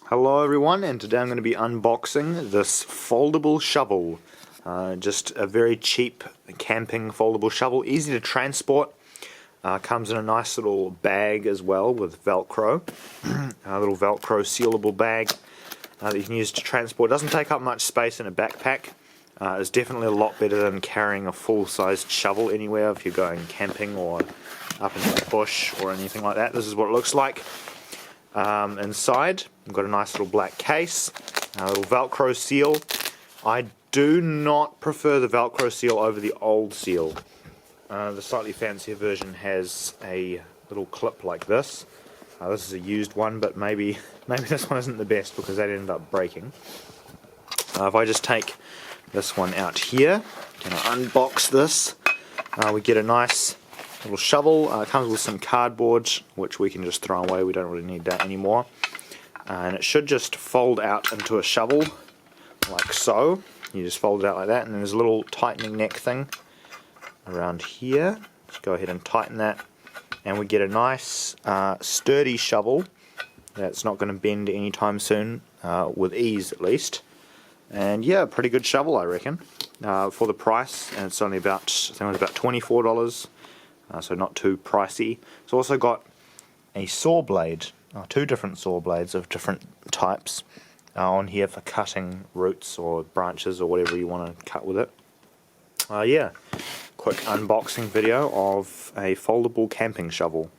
Hello everyone, and today I'm going to be unboxing this foldable shovel. Just a very cheap camping foldable shovel, easy to transport. Comes in a nice little bag as well with Velcro. A little Velcro sealable bag that you can use to transport. Doesn't take up much space in a backpack. It's definitely a lot better than carrying a full-sized shovel anywhere if you're going camping or up in the bush or anything like that. This is what it looks like. Inside, we've got a nice little black case, a little Velcro seal. I do not prefer the Velcro seal over the old seal. The slightly fancier version has a little clip like this. This is a used one, but maybe this one isn't the best because that ended up breaking. If I just take this one out here, and unbox this, we get a nice little shovel. It comes with some cardboard, which we can just throw away. We don't really need that anymore. And it should just fold out into a shovel, like so. You just fold it out like that, and then there's a little tightening neck thing around here. Just go ahead and tighten that, and we get a nice sturdy shovel that's not going to bend anytime soon, with ease at least. And yeah, pretty good shovel, I reckon, for the price. And it's only about, I think it was about $24. So not too pricey. It's also got a saw blade, two different saw blades of different types on here for cutting roots or branches or whatever you want to cut with it. Yeah, quick unboxing video of a foldable camping shovel.